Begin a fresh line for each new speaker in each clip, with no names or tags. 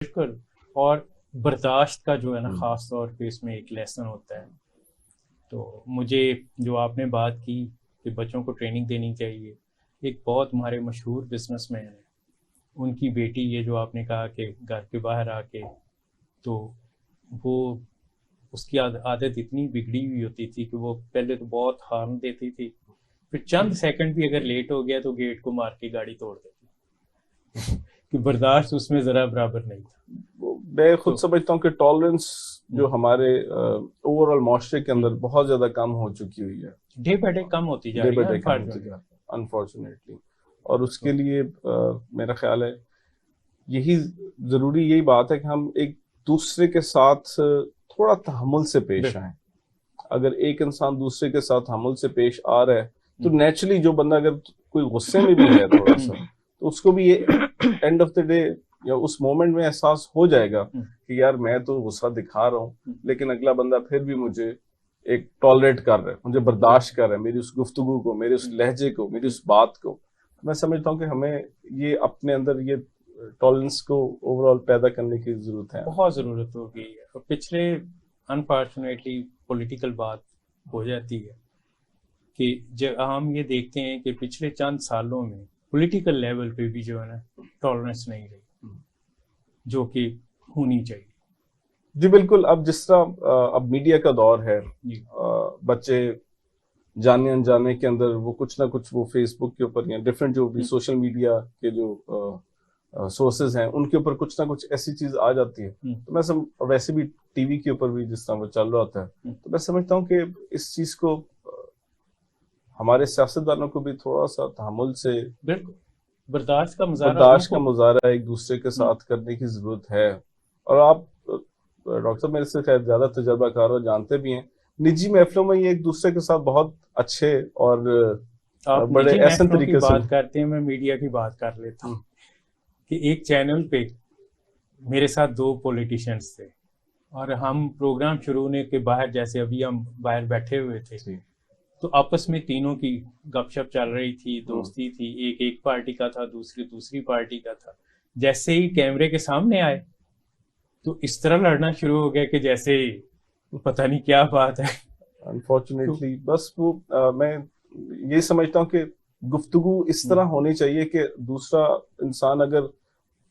بالکل. اور برداشت کا جو ہے نا خاص طور پہ اس میں ایک لیسن ہوتا ہے. تو مجھے جو آپ نے بات کی کہ بچوں کو ٹریننگ دینی چاہیے، ایک بہت ہمارے مشہور بزنس مین ہیں، ان کی بیٹی یہ جو آپ نے کہا کہ گھر کے باہر آ کے، تو وہ اس کی عادت اتنی بگڑی ہوئی ہوتی تھی کہ وہ پہلے تو بہت ہارن دیتی تھی، پھر چند سیکنڈ بھی اگر لیٹ ہو گیا تو گیٹ کو مار کے گاڑی توڑ دیتی کہ برداشت اس میں ذرا برابر نہیں تھا.
میں خود سمجھتا ہوں کہ ٹالرنس جو ہمارے اوور آل معاشرے کے اندر بہت زیادہ کم ہو چکی ہوئی ہے،
ڈے بائی ڈے کم ہوتی جا رہی ہے
انفارچونیٹلی. اور اس کے لیے میرا خیال ہے یہی بات ہے کہ ہم ایک دوسرے کے ساتھ تھوڑا تحمل سے پیش آئیں. اگر ایک انسان دوسرے کے ساتھ تحمل سے پیش آ رہا ہے تو نیچرلی جو بندہ اگر کوئی غصے میں بھی ہے تھوڑا سا، تو اس کو بھی یہ اینڈ آف دا ڈے یا اس مومنٹ میں احساس ہو جائے گا کہ یار میں تو غصہ دکھا رہا ہوں لیکن اگلا بندہ پھر بھی مجھے ایک ٹالریٹ کر رہا ہے، مجھے برداشت کر رہا ہے، میری اس گفتگو کو، میرے اس لہجے کو، میری اس بات کو. میں سمجھتا ہوں کہ ہمیں یہ اپنے اندر یہ ٹالرنس کو اوور آل پیدا کرنے کی ضرورت ہے،
بہت ضرورت ہوگی. پچھلے انفارچونیٹلی پولیٹیکل بات ہو جاتی ہے کہ جب ہم یہ دیکھتے ہیں کہ پچھلے چند سالوں میں پولیٹیکل لیول پہ بھی جو ہے نا ٹالرنس نہیں رہی جو کہ ہونی چاہیے.
جی بالکل. اب جس طرح اب میڈیا کا دور ہے، بچے جانے انجانے کے اندر وہ کچھ نہ کچھ وہ فیس بک کے اوپر یا ڈفرینٹ جو بھی سوشل میڈیا کے جو سورسز ہیں ان کے اوپر کچھ نہ کچھ ایسی چیز آ جاتی ہے. تو میں ویسے بھی ٹی وی کے اوپر بھی جس طرح وہ چل رہا ہوتا ہے، تو میں سمجھتا ہوں کہ اس چیز کو ہمارے سیاستدانوں کو بھی تھوڑا سا تحمل سے،
بالکل برداشت کا
مظاہرہ ایک دوسرے کے ساتھ کرنے کی ضرورت ہے. اور آپ ڈاکٹر صاحب میرے سے خیر زیادہ تجربہ کار اور جانتے بھی ہیں، نجی محفلوں میں یہ ایک دوسرے کے ساتھ بہت اچھے اور بڑے احسن طریقے سے
بات کرتے ہیں. میں میڈیا کی بات کر لیتا ہوں کہ ایک چینل پہ میرے ساتھ 2 پولیٹیشینز تھے اور ہم پروگرام شروع ہونے کے باہر، جیسے ابھی ہم باہر بیٹھے ہوئے تھے، تو آپس میں تینوں کی گپ شپ چل رہی تھی، دوستی تھی. ایک پارٹی کا تھا، دوسری پارٹی کا تھا. جیسے ہی کیمرے کے سامنے آئے تو اس طرح لڑنا شروع ہو گیا کہ جیسے پتہ نہیں کیا بات ہے.
انفارچونیٹلی بس وہ میں یہ سمجھتا ہوں کہ گفتگو اس طرح ہونی چاہیے کہ دوسرا انسان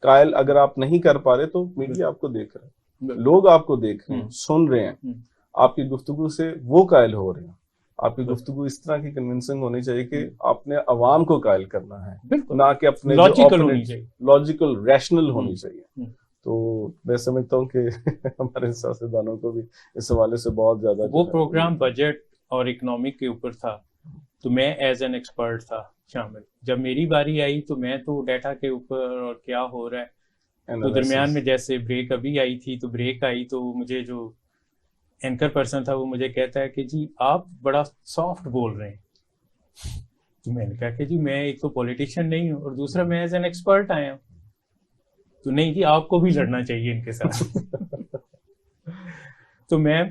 قائل اگر آپ نہیں کر پا رہے تو میڈیا آپ کو دیکھ رہا ہے، لوگ آپ کو دیکھ رہے ہیں، سن رہے ہیں، آپ کی گفتگو سے وہ قائل ہو رہے ہیں. آپ کی گفتگو اس طرح کی کنونسنگ ہونی چاہیے کہ آپ نے عوام کو قائل کرنا ہے، نہ کہ اپنے لاجیکل ریشنل ہونی چاہیے. تو میں سمجھتا ہوں کہ ہمارے سیاستدانوں کو بھی اس حوالے سے بہت زیادہ
وہ پروگرام بجٹ اور اکنامک کے اوپر تھا، تو میں ایز این ایکسپرٹ تھا شامل. جب میری باری آئی تو میں تو ڈیٹا کے اوپر اور کیا ہو رہا ہے، تو درمیان میں جیسے بریک ابھی آئی تھی تو بریک آئی تو مجھے جو اینکر پرسن تھا وہ مجھے کہتا ہے کہ جی آپ بڑا سافٹ بول رہے ہیں. تو میں نے کہا کہ جی میں ایک تو پولیٹیشین نہیں ہوں اور دوسرا میں ایز این ایکسپرٹ آیا ہوں. تو نہیں جی آپ کو بھی لڑنا چاہیے ان کے ساتھ. تو میں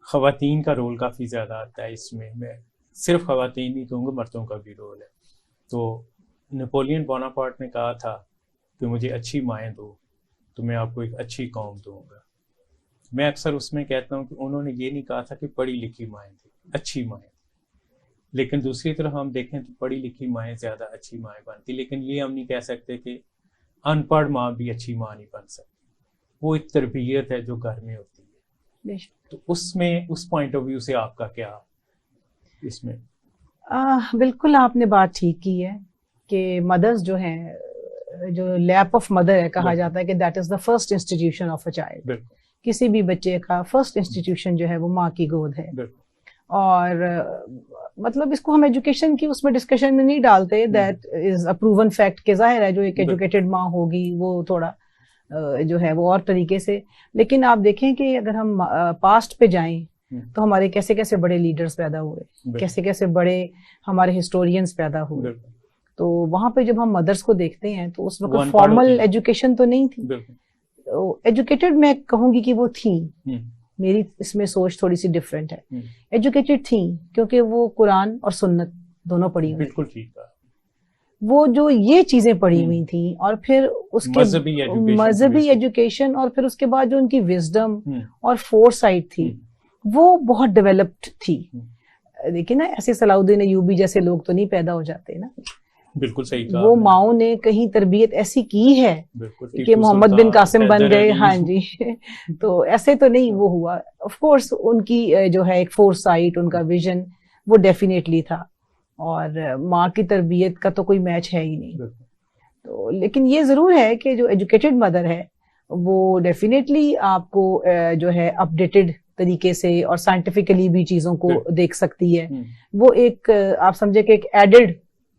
خواتین کا رول کافی زیادہ آتا ہے اس میں صرف خواتین نہیں کہوں گا، مردوں کا بھی رول ہے. تو نیپولین بوناپارٹ نے کہا تھا کہ مجھے اچھی مائیں دو تو میں آپ کو ایک اچھی قوم دوں گا. میں اکثر اس میں کہتا ہوں کہ انہوں نے یہ نہیں کہا تھا کہ پڑھی لکھی مائیں دیں، اچھی مائیں دیں. لیکن دوسری طرف ہم دیکھیں تو پڑھی لکھی مائیں زیادہ اچھی مائیں بنتی، لیکن یہ ہم نہیں کہہ سکتے کہ ان پڑھ ماں بھی اچھی ماں نہیں بن سکتی. وہ ایک تربیت ہے جو گھر میں ہوتی ہے. تو اس میں اس پوائنٹ آف ویو سے آپ کا کیا اس میں؟
بالکل آپ نے بات ٹھیک کی ہے کہ مدرز جو ہیں، جو لیپ آف مدر ہے کہا جاتا ہے کہ that is the first institution of a child. کسی بھی بچے کا فرسٹ انسٹیٹیوشن جو ہے وہ ماں کی گود ہے. اور مطلب اس کو ہم ایجوکیشن کی اس میں ڈسکشن میں نہیں ڈالتے، that is a proven fact کہ ظاہر ہے جو ایک ایجوکیٹڈ ماں ہوگی وہ تھوڑا جو ہے وہ اور طریقے سے. لیکن آپ دیکھیں کہ اگر ہم پاسٹ پہ جائیں تو ہمارے کیسے کیسے بڑے لیڈرز پیدا ہوئے، کیسے کیسے بڑے ہمارے ہسٹورینز پیدا ہوئے. تو وہاں پہ جب ہم مدرس کو دیکھتے ہیں تو اس وقت فارمل ایجوکیشن تو نہیں تھی. ایجوکیٹڈ میں کہوں گی کہ وہ تھیں، میری اس میں سوچ تھوڑی سی ڈفرینٹ ہے. ایجوکیٹڈ تھیں کیونکہ وہ قرآن اور سنت دونوں پڑھی ہوئی.
بالکل ٹھیک ہے.
وہ جو یہ چیزیں پڑھی ہوئی تھیں اور پھر اس کے مذہبی ایجوکیشن اور پھر اس کے بعد جو ان کی وزڈم اور فور سائٹ تھی وہ بہت ڈیولپڈ تھی. دیکھیں نا ایسے صلاح الدین ایوبی جیسے لوگ تو نہیں پیدا ہو جاتے نا.
بالکل صحیح کہا.
وہ ماؤں نے کہیں تربیت ایسی کی ہے کہ محمد بن قاسم بن گئے. ہاں جی. تو ایسے تو نہیں وہ ہوا. آف کورس ان کی جو ہے ایک فور سائٹ, ان کا ویژن وہ ڈیفینیٹلی تھا, اور ماں کی تربیت کا تو کوئی میچ ہے ہی نہیں. تو لیکن یہ ضرور ہے کہ جو ایجوکیٹڈ مدر ہے وہ ڈیفینیٹلی آپ کو جو ہے اپڈیٹڈ طریقے سے اور سائنٹیفکلی بھی چیزوں کو دیکھ سکتی ہے. وہ ایک آپ سمجھے کہ ایک ایڈڈ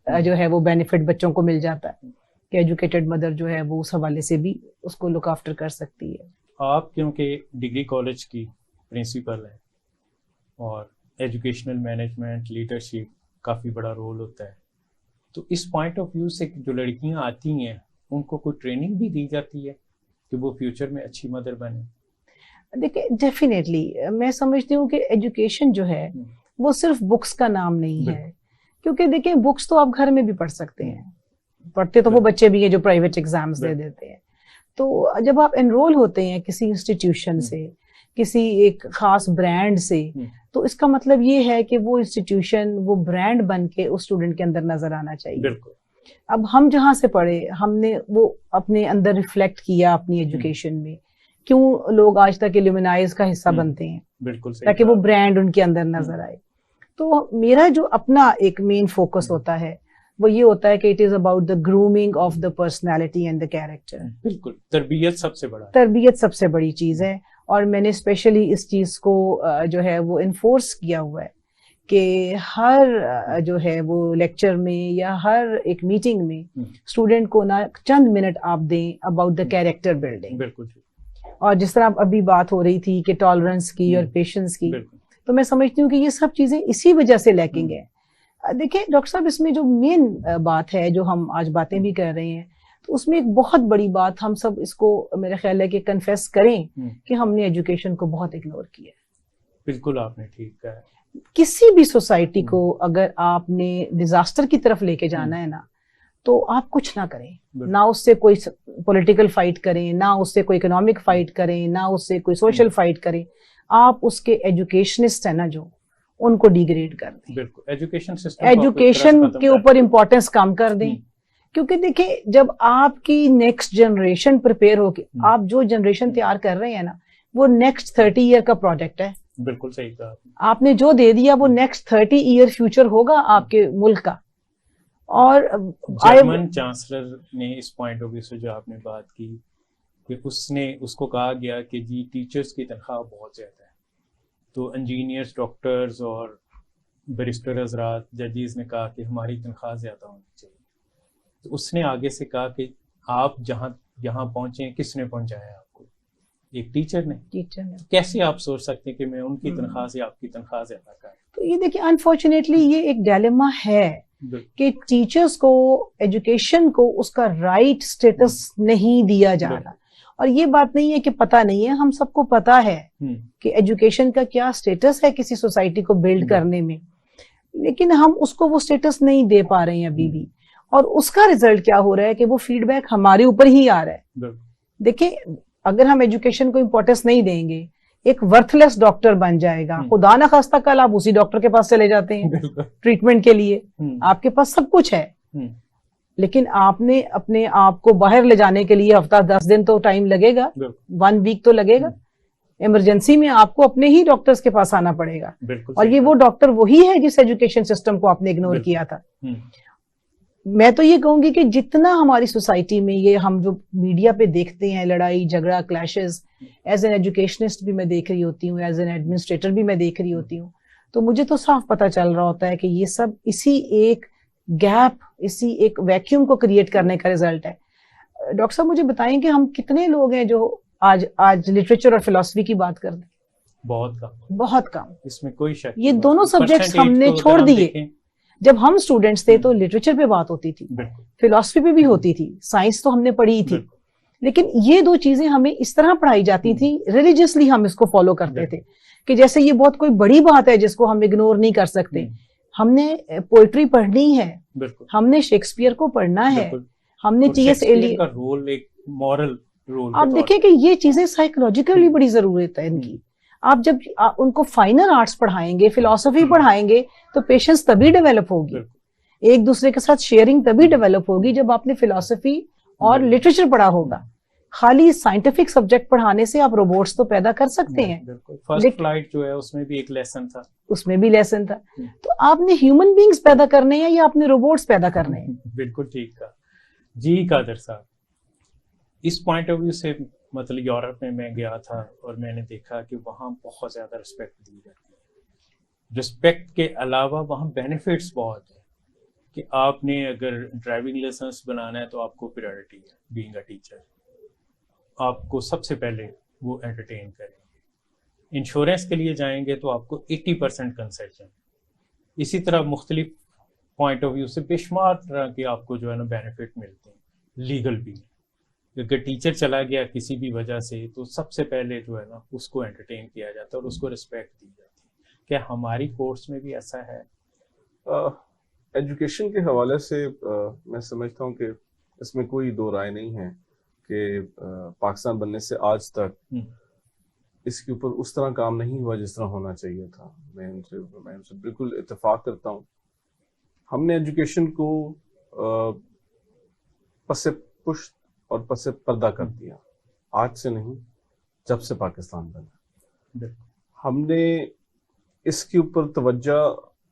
جو ہے وہ بینیفٹ بچوں کو مل جاتا ہے کہ ایجوکیٹڈ مدر جو ہے وہ اس حوالے سے بھی اس کو لک آفٹر کر سکتی ہے.
آپ کیونکہ ڈگری کالج کی پرنسپل ہے اور ایجوکیشنل مینجمنٹ لیڈرشپ کافی بڑا رول ہوتا ہے, تو اس پوائنٹ آف ویو سے جو لڑکیاں آتی ہیں ان کو کوئی ٹریننگ بھی دی جاتی ہے کہ وہ فیوچر میں اچھی مدر بنے؟
دیکھیں ڈیفینیٹلی میں سمجھتی ہوں کہ ایجوکیشن جو ہے وہ صرف بکس کا نام نہیں ہے, کیونکہ دیکھیں بکس تو آپ گھر میں بھی پڑھ سکتے ہیں, پڑھتے تو وہ بچے بھی ہیں جو پرائیویٹ ایگزامز دے دیتے ہیں. تو جب آپ انرول ہوتے ہیں کسی انسٹیٹیوشن سے, کسی ایک خاص برانڈ سے, تو اس کا مطلب یہ ہے کہ وہ انسٹیٹیوشن وہ برانڈ بن کے اس اسٹوڈنٹ کے اندر نظر آنا چاہیے. اب ہم جہاں سے پڑھے ہم نے وہ اپنے اندر ریفلیکٹ کیا اپنی ایجوکیشن میں. کیوں لوگ آج تک ایلومنائز کا حصہ بنتے ہیں؟ تاکہ وہ برانڈ ان کے اندر نظر آئے. تو میرا جو اپنا ایک مین فوکس ہوتا ہے وہ یہ ہوتا ہے کہ it is about the grooming of the personality and the character.
بالکل, تربیت
سب سے بڑی چیز ہے, اور میں نے اسپیشلی اس چیز کو جو ہے وہ انفورس کیا ہوا ہے کہ ہر جو ہے وہ لیکچر میں یا ہر ایک میٹنگ میں اسٹوڈنٹ کو نہ چند منٹ آپ دیں اباؤٹ دا کیریکٹر بلڈنگ.
بالکل.
اور جس طرح ابھی بات ہو رہی تھی کہ ٹالرنس کی اور پیشنس کی, تو میں سمجھتی ہوں کہ یہ سب چیزیں اسی وجہ سے لیکنگ ہے. دیکھیں ڈاکٹر صاحب, اس میں جو مین بات ہے جو ہم آج باتیں بھی کر رہے ہیں, تو اس میں ایک بہت بڑی بات ہم سب اس کو میرا خیال ہے کہ کنفیس کریں کہ ہم نے ایجوکیشن کو بہت اگنور کیا ہے.
بالکل آپ نے ٹھیک کہا.
کسی بھی سوسائٹی کو اگر آپ نے ڈیزاسٹر کی طرف لے کے جانا ہے نا, تو آپ کچھ نہ کریں, نہ اس سے کوئی پولیٹیکل فائٹ کریں, نہ اس سے کوئی اکنامک فائٹ کریں, نہ اس سے کوئی سوشل فائٹ کریں. آپ اس کے ایجوکیشنسٹ ہیں نا جو, ان کو ڈیگریڈ کر دیں. بالکل, ایجوکیشن کے اوپر امپورٹینس کم کر دیں. کیونکہ دیکھیں جب آپ کی نیکسٹ جنریشن پریپیئر ہو کے, آپ جو جنریشن تیار کر رہے ہیں نا وہ نیکسٹ 30 ایئر کا پروجیکٹ ہے.
بالکل صحیح کہا. آپ
نے جو دے دیا وہ نیکسٹ 30 ایئر فیوچر ہوگا آپ کے ملک کا. اور
جرمن چانسلر نے اس پوائنٹ آف ویو سے جو آپ نے بات کی کہ اس کو کہا گیا کہ جی ٹیچرز کی تنخواہ بہت زیادہ ہے, تو انجینئرز, ڈاکٹرز اور بیرسٹر حضرات, ججز نے کہا کہ ہماری تنخواہ زیادہ ہونی چاہیے. تو اس نے آگے سے کہا کہ آپ جہاں پہنچے کس نے پہنچایا آپ کو؟ ایک ٹیچر نے. کیسے آپ سوچ سکتے ہیں کہ میں ان کی تنخواہ سے آپ کی تنخواہ زیادہ کروں؟
تو یہ دیکھیں انفارچونیٹلی یہ ایک ڈائلیما ہے کہ ٹیچرز کو ایجوکیشن کو اس کا رائٹ سٹیٹس نہیں دیا جا رہا. اور یہ بات نہیں ہے کہ پتہ نہیں ہے, ہم سب کو پتا ہے کہ ایجوکیشن کا کیا سٹیٹس ہے کسی سوسائٹی کو بلڈ کرنے میں, لیکن ہم اس کو وہ سٹیٹس نہیں دے پا رہے ہیں ابھی بھی. اور اس کا ریزلٹ کیا ہو رہا ہے کہ وہ فیڈ بیک ہمارے اوپر ہی آ رہا ہے. دیکھیں اگر ہم ایجوکیشن کو امپورٹینس نہیں دیں گے, ایک ورتھ لیس ڈاکٹر بن جائے گا. خدا نہ خواستہ کل آپ اسی ڈاکٹر کے پاس چلے جاتے ہیں ٹریٹمنٹ کے لیے, آپ کے پاس سب کچھ ہے, لیکن آپ نے اپنے آپ کو باہر لے جانے کے لیے ہفتہ 10 دن تو ٹائم لگے گا, 1 ویک تو لگے گا. ایمرجنسی میں آپ کو اپنے ہی ڈاکٹرز کے پاس آنا پڑے گا, اور یہ وہ ڈاکٹر وہی ہے جس ایجوکیشن سسٹم کو آپ نے اگنور کیا تھا. میں تو یہ کہوں گی کہ جتنا ہماری سوسائٹی میں یہ ہم جو میڈیا پہ دیکھتے ہیں لڑائی جھگڑا کلیشز, ایز این ایجوکیشنسٹ بھی میں دیکھ رہی ہوتی ہوں, ایز این ایڈمنسٹریٹر بھی میں دیکھ رہی ہوتی ہوں, تو مجھے تو صاف پتہ چل رہا ہوتا ہے کہ یہ سب اسی ایک گیپ, اسی ایک ویکیوم کو کریٹ کرنے کا رزلٹ ہے. ڈاکٹر صاحب مجھے بتائیں کہ ہم کتنے لوگ ہیں جو آج لٹریچر اور فلسفی کی بات کر دیں؟ بہت کم. اس میں کوئی شک, یہ دونوں سبجیکٹس ہم نے چھوڑ دیے. جب ہم اسٹوڈنٹس تھے تو لٹریچر پہ بات ہوتی تھی, فلسفی پہ بھی ہوتی تھی, سائنس تو ہم نے پڑھی تھی, لیکن یہ دو چیزیں ہمیں اس طرح پڑھائی جاتی تھی, ریلیجیسلی ہم اس کو فالو کرتے تھے کہ جیسے یہ بہت کوئی بڑی بات ہے جس کو ہم اگنور نہیں کر سکتے. ہم نے پوئٹری پڑھنی ہے,
بالکل
ہم نے شیکسپیئر کو پڑھنا ہے, ہم نے ٹی ایس ایلیٹ
کا رول ایک مورل رول.
آپ دیکھیں کہ یہ چیزیں سائیکولوجیکلی بڑی ضرورت ہے ان کی. آپ جب ان کو فائنل آرٹس پڑھائیں گے, فلسفی پڑھائیں گے, تو پیشنس تبھی ڈیولپ ہوگی, ایک دوسرے کے ساتھ شیئرنگ تبھی ڈیولپ ہوگی جب آپ نے فلسفی اور لٹریچر پڑھا ہوگا. خالی سائنٹیفک سبجیکٹ پڑھانے سے آپ روبوٹس تو پیدا کر سکتے ہیں.
فرسٹ فلائٹ جو ہے اس میں بھی ایک لیسن تھا,
اس میں بھی لیسن تھا. تو آپ نے ہیومن بینگز پیدا کرنے ہیں یا آپ نے روبوٹس پیدا کرنے ہیں؟
بالکل ٹھیک تھا جی قادر صاحب. اس پوائنٹ آف ویو سے مطلب یورپ میں گیا تھا اور میں نے دیکھا کہ وہاں بہت زیادہ رسپیکٹ دی جاتی ہے. رسپیکٹ کے علاوہ وہاں بینیفٹس بہت ہیں کہ آپ نے اگر ڈرائیونگ لائسنس بنانا ہے تو آپ کو پریورٹی ہے بینگ اے ٹیچر, آپ کو سب سے پہلے وہ انٹرٹین کریں گے. انشورنس کے لیے جائیں گے تو آپ کو 80% کنسیشن. اسی طرح مختلف پوائنٹ آف ویو سے بے شمار طرح کے آپ کو جو ہے نا بینیفٹ ملتے ہیں, لیگل بھی. اگر ٹیچر چلا گیا کسی بھی وجہ سے تو سب سے پہلے جو ہے نا اس کو انٹرٹین کیا جاتا ہے اور اس کو رسپیکٹ دی جاتی ہے. کیا ہماری کورس میں بھی ایسا ہے؟
ایجوکیشن کے حوالے سے میں سمجھتا ہوں کہ اس میں کوئی دو رائے نہیں ہے کہ پاکستان بننے سے آج تک اس کے اوپر اس طرح کام نہیں ہوا جس طرح ہونا چاہیے تھا. میں ان سے بالکل اتفاق کرتا ہوں. ہم نے ایجوکیشن کو پس پشت اور پس پردہ کر دیا, آج سے نہیں, جب سے پاکستان بنا. ہم نے اس کے اوپر توجہ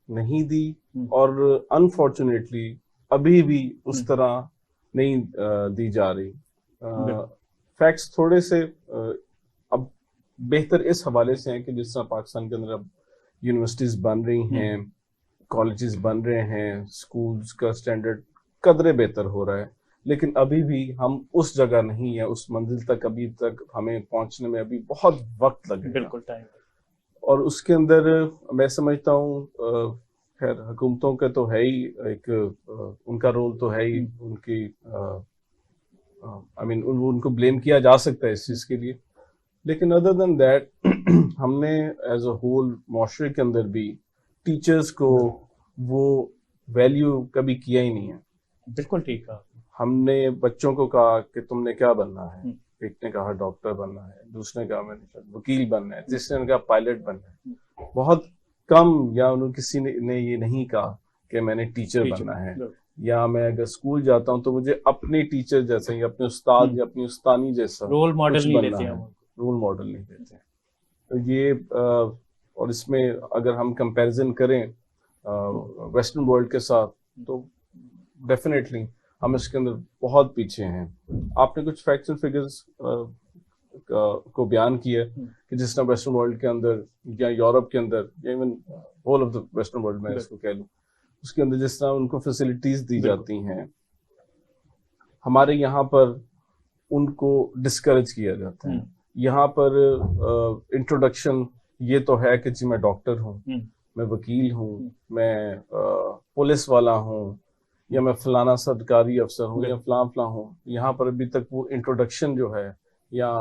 نہیں دی اور انفارچونیٹلی ابھی بھی اس طرح نہیں دی جا رہی. فیکٹس تھوڑے سے اب بہتر اس حوالے سے ہیں کہ جس طرح پاکستان کے اندر اب یونیورسٹیز بن رہی ہیں, کالجز بن رہے ہیں, اسکولز کا اسٹینڈرڈ قدرے بہتر ہو رہا ہے, لیکن ابھی بھی ہم اس جگہ نہیں ہیں, اس منزل تک ابھی تک ہمیں پہنچنے میں ابھی بہت وقت لگے.
بالکل ٹائم. اور
اس کے اندر میں سمجھتا ہوں خیر حکومتوں کا تو ہے ہی ایک ان کا رول تو ہے ہی, ان کی ان کو بلیم کیا جا سکتا ہے اس چیز کے لیے, لیکن ادر دین دیٹ ہم نے ایز اے ہول معاشرے کے اندر بھی ٹیچرز کو وہ ویلیو کبھی کیا ہی نہیں ہے.
بالکل ٹھیک ہے.
ہم نے بچوں کو کہا کہ تم نے کیا بننا ہے, ایک نے کہا ڈاکٹر بننا ہے, دوسرے نے کہا میں نے وکیل بننا ہے, تیسرے نے کہا پائلٹ بننا ہے. بہت کم یا کسی نے یہ نہیں کہا کہ میں نے ٹیچر بننا ہے, یا میں اگر اسکول جاتا ہوں تو مجھے اپنی ٹیچر جیسا یا اپنے استاد یا اپنی استانی جیسا
رول ماڈل نہیں لیتے ہیں.
رول ماڈل نہیں دیتے. تو یہ اور اس میں اگر ہم کمپیریزن کریں ویسٹرن ورلڈ کے ساتھ تو ڈیفینیٹلی ہم اس کے اندر بہت پیچھے ہیں. آپ نے کچھ فیکٹس اینڈ فگرز کو بیان کیا کہ جس طرح ویسٹرن ورلڈ کے اندر یا یورپ کے اندر یا even whole of the western world میں اس کو کہہ لوں, اس کے اندر جس طرح ان کو فیسلٹیز دی جاتی ہیں, ہمارے یہاں پر ان کو ڈسکریج کیا جاتا ہے. یہاں پر انٹروڈکشن یہ تو ہے کہ جی میں ڈاکٹر ہوں, میں وکیل ہوں, میں پولیس والا ہوں, یا میں فلانا سرکاری افسر ہوں, یا فلاں ہوں. یہاں پر ابھی تک وہ انٹروڈکشن جو ہے, یا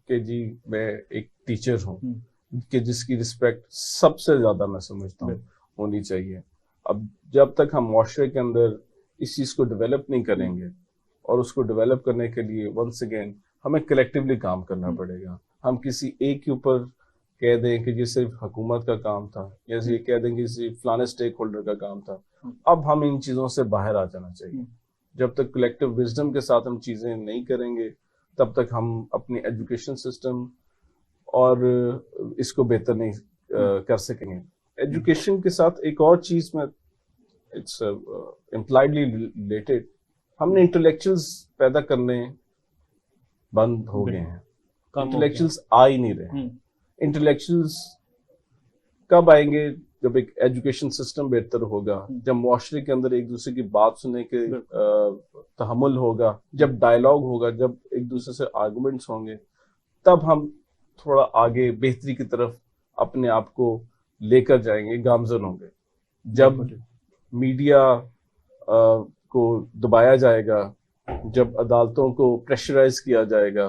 کہ جی میں ایک ٹیچر ہوں, کہ جس کی رسپیکٹ سب سے زیادہ میں سمجھتا ہوں ہونی چاہیے. اب جب تک ہم معاشرے کے اندر اس چیز کو ڈیولپ نہیں کریں گے, اور اس کو ڈیولپ کرنے کے لیے ونس اگین ہمیں کلیکٹیولی کام کرنا پڑے گا. ہم کسی ایک کے اوپر کہہ دیں کہ یہ صرف حکومت کا کام تھا, یا یہ کہہ دیں کہ صرف فلانے اسٹیک ہولڈر کا کام تھا. اب ہم ان چیزوں سے باہر آ جانا چاہیے. جب تک کلیکٹیو وزڈم کے ساتھ ہم چیزیں نہیں کریں گے, تب تک ہم اپنی ایجوکیشن سسٹم اور اس کو بہتر نہیں کر سکیں گے. ایجوکیشن کے ساتھ ایک اور چیز میں اٹس امپلائڈلی ریلیٹڈ, ہم نے انٹلیکچوئلز پیدا کرنے بند ہو گئے ہیں. انٹلیکچوئلز آ ہی نہیں رہے. انٹلیکچوئلز کب آئیں گے؟ جب ایک ایجوکیشن سسٹم بہتر ہوگا, جب معاشرے کے اندر ایک دوسرے کی بات سننے کے تحمل ہوگا, جب ڈائلاگ ہوگا, جب ایک دوسرے سے آرگومنٹس ہوں گے, تب ہم تھوڑا آگے بہتری کی طرف اپنے آپ کو لے کر جائیں گے, گامزن ہوں گے. جب میڈیا کو دبایا جائے گا, جب عدالتوں کو پریشرائز کیا جائے گا,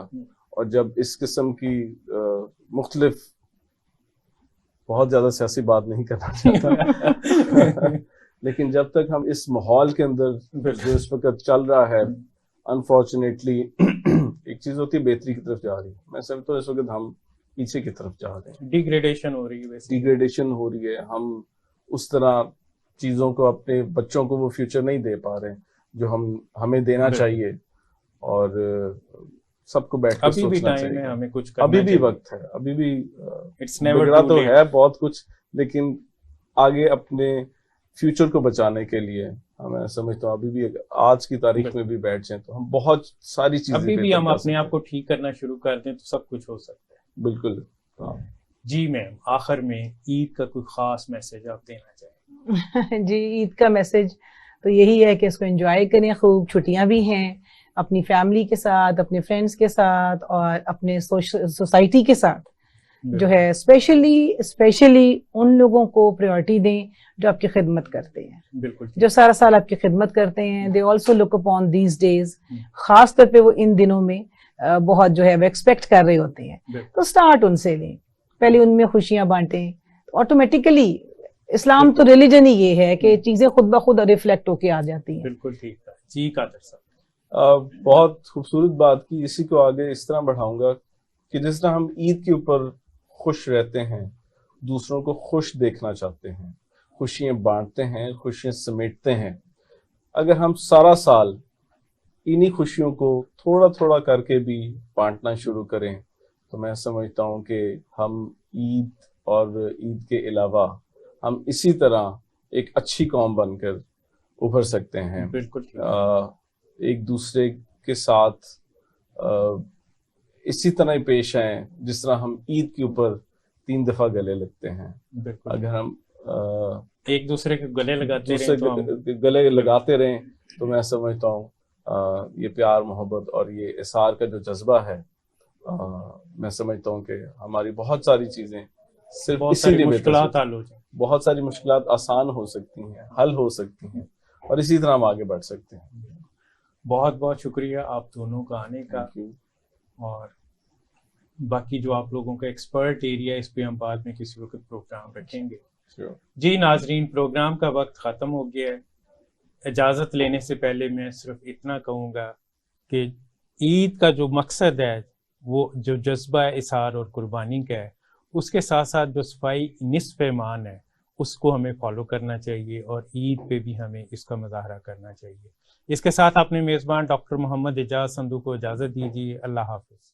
اور جب اس قسم کی مختلف بہت زیادہ سیاسی بات نہیں کرنا چاہتا لیکن جب تک ہم اس ماحول کے اندر جو اس وقت چل رہا ہے انفارچونیٹلی ایک چیز ہوتی ہے بہتری کی طرف جا رہی ہے، میں سمجھتا ہوں اس وقت ہم پیچھے کی طرف جا رہے ہیں،
ڈیگریڈیشن ہو رہی ہے،
ڈیگریڈیشن ہو رہی ہے، ہم اس طرح چیزوں کو اپنے بچوں کو وہ فیوچر نہیں دے پا رہے جو ہمیں دینا چاہیے، اور سب کو بیٹھ کے سوچنا چاہیے،
ہمیں کچھ کرنا
ابھی بھی وقت ہے، ابھی بھی بگڑا تو ہے بہت کچھ، لیکن آگے اپنے فیوچر کو بچانے کے لیے میں سمجھتا ہوں ابھی بھی آج کی تاریخ میں بھی بیٹھ جائیں تو ہم بہت ساری چیزیں
ابھی بھی ہم اپنے آپ کو ٹھیک کرنا شروع کر دیں تو سب کچھ ہو سکتا ہے.
بالکل.
جی میم، آخر میں عید کا کوئی خاص میسج آپ دینا چاہیں؟
جی عید کا میسج تو یہی ہے کہ اس کو انجوائے کریں خوب، چھٹیاں بھی ہیں، اپنی فیملی کے ساتھ، اپنے فرینڈس کے ساتھ، اور اپنے سوسائٹی کے ساتھ جو ہے اسپیشلی ان لوگوں کو پریورٹی دیں جو آپ کی خدمت کرتے ہیں، بالکل جو سارا سال آپ کی خدمت کرتے ہیں. They also look upon these days, خاص طور پہ وہ ان دنوں میں بہت جو ہے وہ ایکسپیکٹ کر رہے ہوتے ہیں، تو اسٹارٹ ان سے لیں، پہلے ان میں خوشیاں بانٹیں. آٹومیٹیکلی اسلام تو ریلیجن ہی یہ ہے کہ چیزیں خود بخود ریفلیکٹ ہو کے آ جاتی ہیں.
بالکل ٹھیک ہے جی. قادر صاحب
بہت خوبصورت بات کی، اسی کو آگے اس طرح بڑھاؤں گا کہ جس طرح ہم عید کے اوپر خوش رہتے ہیں، دوسروں کو خوش دیکھنا چاہتے ہیں، خوشیاں بانٹتے ہیں، خوشیاں سمیٹتے ہیں، اگر ہم سارا سال انہی خوشیوں کو تھوڑا تھوڑا کر کے بھی بانٹنا شروع کریں تو میں سمجھتا ہوں کہ ہم عید اور عید کے علاوہ ہم اسی طرح ایک اچھی قوم بن کر ابھر سکتے ہیں.
بالکل
ایک دوسرے کے ساتھ اسی طرح ہی پیش آئیں جس طرح ہم عید کے اوپر 3 دفعہ گلے لگتے ہیں. اگر ہم
ایک دوسرے کے گلے
لگاتے رہیں تو میں سمجھتا ہوں یہ پیار محبت اور یہ اظہار کا جو جذبہ ہے، میں سمجھتا ہوں کہ ہماری بہت ساری چیزیں صرف اسی لیے بہت ساری مشکلات آسان ہو سکتی ہیں، حل ہو سکتی ہیں، اور اسی طرح ہم آگے بڑھ سکتے ہیں.
بہت بہت شکریہ آپ دونوں کا آنے کا، اور باقی جو آپ لوگوں کا ایکسپرٹ ایریا اس پہ ہم بعد میں کسی وقت پروگرام رکھیں گے. جی ناظرین، پروگرام کا وقت ختم ہو گیا ہے. اجازت لینے سے پہلے میں صرف اتنا کہوں گا کہ عید کا جو مقصد ہے، وہ جو جذبہ اظہار اور قربانی کا ہے، اس کے ساتھ ساتھ جو صفائی نصف ایمان ہے اس کو ہمیں فالو کرنا چاہیے، اور عید پہ بھی ہمیں اس کا مظاہرہ کرنا چاہیے. اس کے ساتھ اپنے میزبان ڈاکٹر محمد اعجاز سندھو کو اجازت دیجیے. اللہ حافظ.